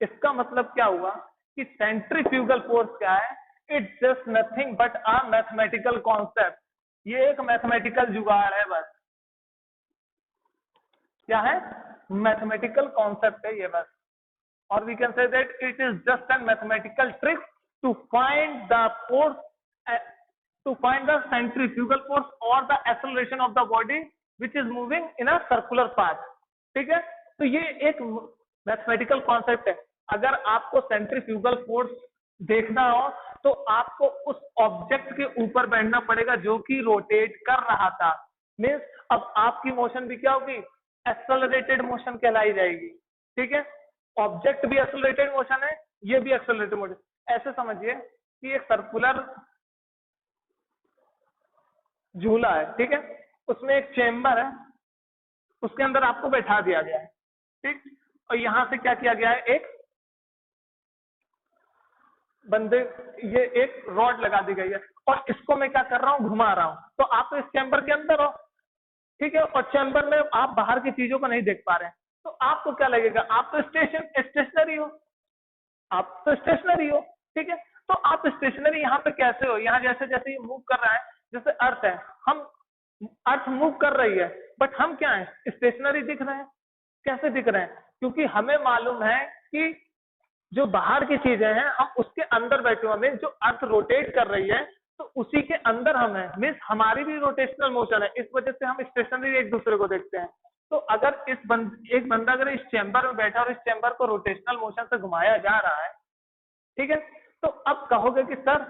इसका मतलब क्या हुआ कि सेंट्रीफ्यूगल फोर्स क्या है? It's just nothing but a mathematical concept. ये एक मैथमेटिकल जुगाड़ है बस। क्या है? मैथमेटिकल कॉन्सेप्ट है ये बस। और we can say that it is just an mathematical trick to find the force, to find the centrifugal force or the acceleration of the body which is moving in a circular path। ठीक है, तो ये एक mathematical concept है। अगर आपको centrifugal force देखना हो तो आपको उस ऑब्जेक्ट के ऊपर बैठना पड़ेगा जो कि रोटेट कर रहा था। मीन्स अब आपकी मोशन भी क्या होगी? एक्सेलरेटेड मोशन कहलाई जाएगी। ठीक है, ऑब्जेक्ट भी एक्सेलरेटेड मोशन है, ये भी एक्सेलरेटेड मोशन। ऐसे समझिए कि एक सर्कुलर झूला है, ठीक है, उसमें एक चेम्बर है, उसके अंदर आपको बैठा दिया गया है। ठीक, और यहां से क्या किया गया है? एक बंदे, ये एक रॉड लगा दी गई है और इसको मैं क्या कर रहा हूं? घुमा रहा हूं। तो आप तो इस चैम्बर के अंदर हो, ठीक है, और चैम्बर में आप बाहर की चीजों को नहीं देख पा रहे हैं, तो आपको क्या लगेगा? आप तो स्टेशनरी हो, आप तो स्टेशनरी हो। ठीक है, तो आप स्टेशनरी यहाँ पे कैसे हो? यहाँ जैसे जैसे ये मूव कर रहा है, जैसे अर्थ है, हम अर्थ मूव कर रही है, बट हम क्या है? स्टेशनरी दिख रहे हैं। कैसे दिख रहे हैं? क्योंकि हमें मालूम है कि जो बाहर की चीजें हैं हम उसके अंदर बैठे हुए, मीन्स जो अर्थ रोटेट कर रही है तो उसी के अंदर हम है, मीन्स हमारी भी रोटेशनल मोशन है। इस वजह से हम स्टेशनरी एक दूसरे को देखते हैं। तो अगर एक बंदा अगर इस चैम्बर में बैठा और इस चैम्बर को रोटेशनल मोशन से घुमाया जा रहा है, ठीक है, तो अब कहोगे कि सर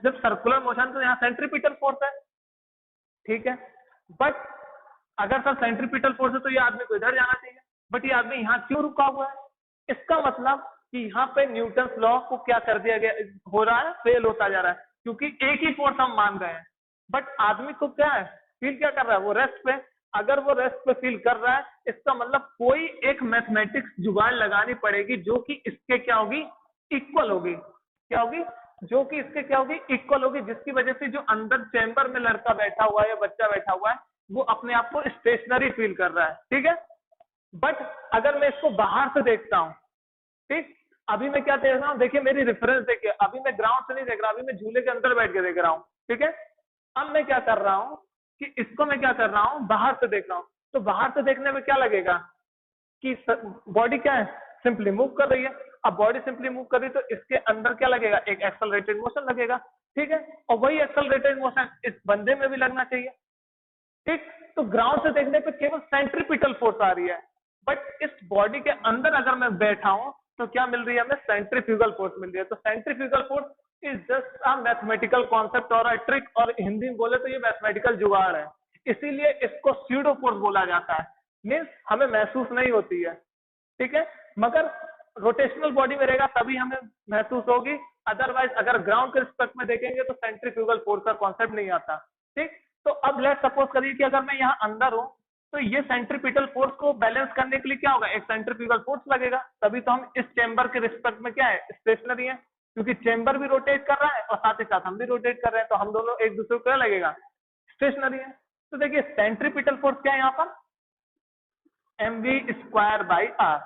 जब सर्कुलर मोशन तो यहाँ सेंट्रीपिटल फोर्स है, ठीक है, बट अगर सर सेंट्रीपिटल फोर्स है तो ये आदमी को इधर जाना चाहिए, बट ये आदमी यहाँ क्यों रुका हुआ है? इसका मतलब कि यहाँ पे न्यूटन लॉ को क्या कर दिया गया, हो रहा है, फेल होता जा रहा है, क्योंकि एक ही फोर्स हम मान रहे हैं, बट आदमी को क्या है? फील क्या कर रहा है? वो रेस्ट पे। अगर वो रेस्ट पे फील कर रहा है, इसका मतलब कोई एक मैथमेटिक्स जुगाड़ लगानी पड़ेगी जो कि इसके क्या होगी? इक्वल होगी। क्या होगी? जो कि इसके क्या होगी? इक्वल होगी, जिसकी वजह से जो अंदर चैम्बर में लड़का बैठा हुआ है या बच्चा बैठा हुआ है वो अपने आप को स्टेशनरी फील कर रहा है। ठीक है, बट अगर मैं इसको बाहर से देखता हूं, ठीक, अभी मैं क्या देख रहा हूं? देखिए मेरी रेफरेंस देखिए, अभी मैं ग्राउंड से नहीं देख रहा, अभी मैं झूले के अंदर बैठ के देख रहा हूं। ठीक है, अब मैं क्या कर रहा हूं कि इसको मैं क्या कर रहा हूं? बाहर से देख रहा हूं। तो बाहर से देखने में क्या लगेगा कि बॉडी क्या है? सिंपली मूव कर रही है। अब बॉडी सिंपली मूव कर रही है तो इसके अंदर क्या लगेगा? एक एक्सेलरेटेड मोशन लगेगा। ठीक है, और वही एक्सेलरेटेड मोशन इस बंदे में भी लगना चाहिए। ठीक, तो ग्राउंड से देखने पे केवल सेंट्रीपिटल फोर्स आ रही है, बट इस बॉडी के अंदर अगर मैं बैठा हूं तो क्या मिल रही है हमें? सेंट्रीफ्यूगल फोर्स मिल रही है। तो centrifugal force is just a mathematical concept और अ ट्रिक, और हिंदी में बोले तो ये मैथमेटिकल जुगाड़ है, इसीलिए इसको स्यूडो फोर्स बोला जाता है। मीन्स हमें महसूस नहीं होती है, ठीक है, मगर रोटेशनल बॉडी में रहेगा तभी हमें महसूस होगी, अदरवाइज अगर ग्राउंड के रिस्पेक्ट में देखेंगे तो सेंट्रीफ्यूगल फोर्स का कॉन्सेप्ट नहीं आता। ठीक, तो अब लेट सपोज करिए कि अगर मैं यहाँ अंदर हूं तो ये सेंट्रीपिटल फोर्स को बैलेंस करने के लिए क्या होगा? एक सेंट्रीफ्यूगल फोर्स लगेगा, तभी तो हम इस चेंबर के रिस्पेक्ट में क्या है? स्टेशनरी है, क्योंकि चेंबर भी रोटेट कर रहा है और साथ ही साथ हम भी रोटेट कर रहे हैं, तो हम दोनों एक दूसरे को क्या लगेगा? स्टेशनरी है। तो देखिए सेंट्रीपिटल फोर्स क्या है यहाँ पर? mv²/r।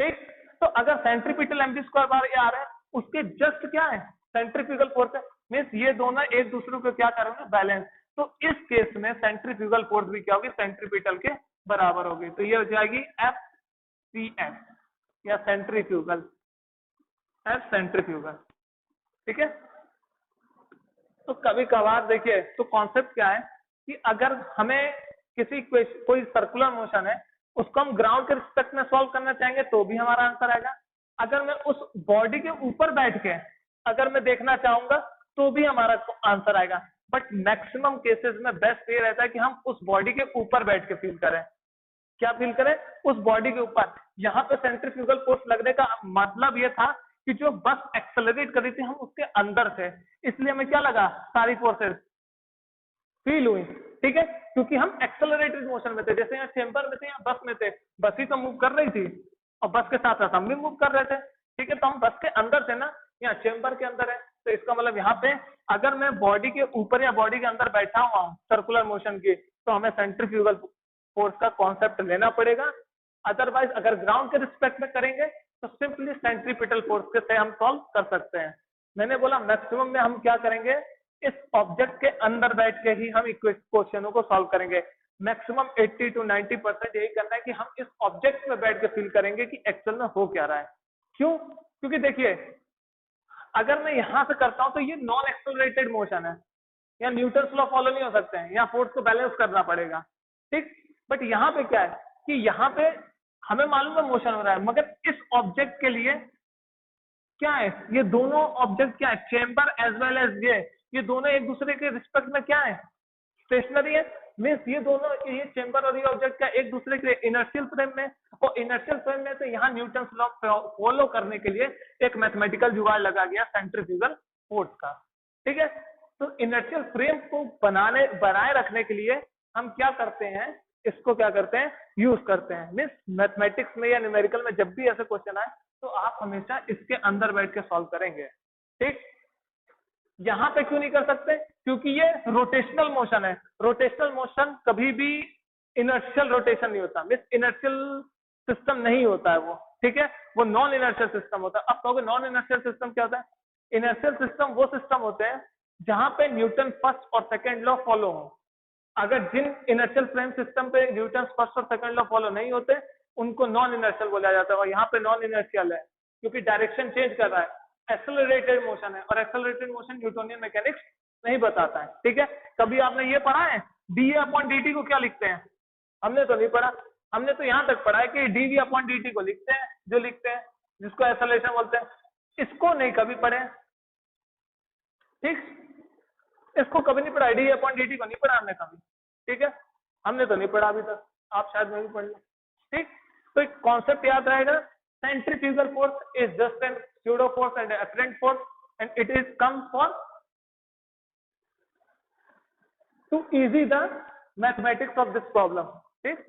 ठीक, तो अगर सेंट्रीपिटल mv²/r है, उसके जस्ट क्या है? सेंट्रीफ्यूगल फोर्स है, मीन्स ये दोनों एक दूसरे को क्या करेंगे? बैलेंस। तो इस केस में सेंट्रीफ्यूगल फोर्स भी क्या होगी? सेंट्रीपिटल के बराबर होगी। तो ये हो जाएगी FCF या सेंट्रीफ्यूगल, एफ सेंट्रीफ्यूगल। ठीक है, तो कभी कभार देखिए तो कॉन्सेप्ट क्या है कि अगर हमें किसी कोई सर्कुलर मोशन है उसको हम ग्राउंड के रिस्पेक्ट में सॉल्व करना चाहेंगे तो भी हमारा आंसर आएगा। अगर मैं उस बॉडी के ऊपर बैठ के अगर मैं देखना चाहूंगा तो भी हमारा आंसर आएगा, बट मैक्सिमम केसेस में बेस्ट ये रहता है कि हम उस बॉडी के ऊपर बैठ के फील करें। क्या फील करें? उस बॉडी के ऊपर। यहाँ पे सेंट्रीफ्यूगल फोर्स लगने का मतलब ये था कि जो बस एक्सेलरेट कर रही थी हम उसके अंदर थे, इसलिए हमें क्या लगा? सारी फोर्सेस फील हुई। ठीक है, क्योंकि हम एक्सेलरेटेड मोशन में थे, जैसे यहाँ चेंबर में थे या बस में थे, बस ही तो मूव कर रही थी। और बस के साथ साथ हम भी मूव कर रहे थे, ठीक है। तो हम बस के अंदर थे ना, यहाँ चेम्बर के अंदर है, तो इसका मतलब यहाँ पे अगर मैं बॉडी के ऊपर या बॉडी के अंदर बैठा हुआ हूँ सर्कुलर मोशन की, तो हमें सेंट्रीफ्यूगल फोर्स का कॉन्सेप्ट लेना पड़ेगा। अदरवाइज अगर ग्राउंड के रिस्पेक्ट में करेंगे तो सिंपली सेंट्रीपिटल फोर्स से हम सॉल्व कर सकते हैं। मैंने बोला मैक्सिमम में हम क्या करेंगे, इस ऑब्जेक्ट के अंदर बैठ के ही हम क्वेश्चनों को सॉल्व करेंगे। मैक्सिमम 80 to 90% यही करना है कि हम इस ऑब्जेक्ट में बैठ के फील करेंगे कि एक्चुअल में हो क्या रहा है। क्यों? क्योंकि देखिए अगर मैं यहां से करता हूं तो ये नॉन एक्सेलरेटेड मोशन है, या न्यूटन लॉ फॉलो नहीं हो सकते हैं, यहाँ फोर्स को बैलेंस करना पड़ेगा, ठीक। बट यहाँ पे क्या है कि यहाँ पे हमें मालूम है मोशन हो रहा है, मगर इस ऑब्जेक्ट के लिए क्या है, ये दोनों ऑब्जेक्ट क्या है, चेम्बर एज वेल एज ये दोनों एक दूसरे के रिस्पेक्ट में क्या है, स्टेशनरी है। मीन्स ये दोनों, ये चेम्बर और ये ऑब्जेक्ट का एक दूसरे के इनर्शियल फ्रेम में, और इनर्शियल फ्रेम में तो यहाँ न्यूटन लॉ फॉलो करने के लिए एक मैथमेटिकल जुगाड़ लगा गया सेंट्रीफ्यूगल फोर्स का, ठीक है। तो इनर्शियल फ्रेम को बनाए रखने के लिए हम क्या करते हैं, इसको क्या करते हैं, यूज करते हैं। मीन्स मैथमेटिक्स में या न्यूमेरिकल में जब भी ऐसे क्वेश्चन आए तो आप हमेशा इसके अंदर बैठ के सॉल्व करेंगे, ठीक। यहां पे क्यों नहीं कर सकते, क्योंकि ये रोटेशनल मोशन है। रोटेशनल मोशन कभी भी इनर्शियल रोटेशन नहीं होता, मीन्स इनर्शियल सिस्टम नहीं होता है वो, ठीक है। वो नॉन इनर्शियल सिस्टम होता है। अब कहोगे नॉन इनर्शियल सिस्टम क्या होता है? इनर्शियल सिस्टम वो सिस्टम होते हैं जहां पे न्यूटन फर्स्ट और सेकेंड लॉ फॉलो हो। अगर जिन इनर्शियल फ्रेम सिस्टम पे न्यूटन फर्स्ट और सेकंड लॉ फॉलो नहीं होते उनको नॉन इनर्शियल बोला जाता है, और यहाँ पे नॉन इनर्शियल है क्योंकि डायरेक्शन चेंज कर रहा है, एक्सेलरेटेड मोशन है, और एक्सेलरेटेड मोशन न्यूटोनियन मैकेनिक्स नहीं बताता है, ठीक है। कभी आपने ये पढ़ा है dA/dt को क्या लिखते हैं? हमने तो नहीं पढ़ा। हमने तो यहाँ तक पढ़ा है कि dV/dt को लिखते हैं, जो लिखते हैं जिसको एक्सेलरेशन बोलते हैं। इसको नहीं कभी पढ़े, ठीक। इसको कभी नहीं पढ़ा, dA/dt को नहीं पढ़ा हमने कभी, ठीक है। हमने तो नहीं पढ़ा अभी तक, आप शायद में भी पढ़ लें, ठीक। तो एक कॉन्सेप्ट याद रहेगा, centrifugal force is just an pseudo force and apparent force and it is come for to easy the mathematics of this problem, ठीक।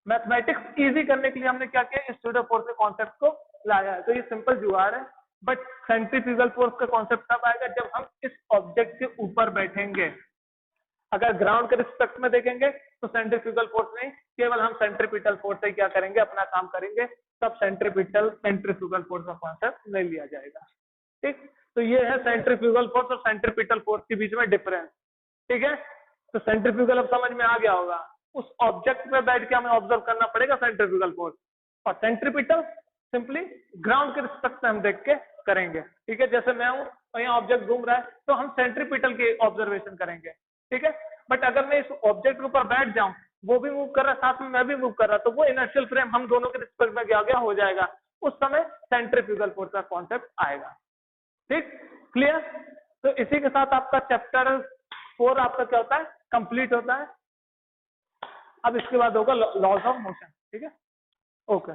मैथमेटिक्स इजी करने के लिए हमने क्या किया, स्यूडो फोर्स के कॉन्सेप्ट को लाया है। तो ये सिंपल जुगाड़ है। बट सेंट्रीफ्यूगल फोर्स का कॉन्सेप्ट तब आएगा जब हम इस ऑब्जेक्ट के ऊपर बैठेंगे। अगर ग्राउंड के रिस्पेक्ट में देखेंगे तो सेंट्रीफ्यूगल फोर्स नहीं, केवल हम सेंट्रीपिटल फोर्स से क्या करेंगे, अपना काम करेंगे, तब सेंट्रीफ्यूगल फोर्स का कॉन्सेप्ट नहीं लिया जाएगा, ठीक। तो ये है सेंट्रीफ्यूगल फोर्स और सेंट्रीपिटल फोर्स के बीच में डिफरेंस, ठीक है। तो सेंट्रीफ्यूगल अब समझ में आ गया होगा, उस ऑब्जेक्ट पे बैठ के हमें ऑब्जर्व करना पड़ेगा सेंट्रीफ्यूगल फोर्स, और सेंट्रीपिटल सिंपली ग्राउंड के रिस्पेक्ट में हम देख के करेंगे, ठीक है। जैसे मैं हूं और यहाँ ऑब्जेक्ट घूम रहा है तो हम सेंट्रीपिटल की ऑब्जर्वेशन करेंगे, ठीक है। बट अगर मैं इस ऑब्जेक्ट के ऊपर बैठ जाऊं, वो भी मूव कर रहा है, साथ में मैं भी मूव कर रहा, तो वो इनर्शियल फ्रेम हम दोनों के रिस्पेक्ट में गया हो जाएगा, उस समय सेंट्रीफ्यूगल फोर्स का कॉन्सेप्ट आएगा, ठीक। क्लियर? तो इसी के साथ आपका चैप्टर 4 आपका क्या होता है, कंप्लीट होता है। अब इसके बाद होगा लॉज ऑफ मोशन, ठीक है। ओके।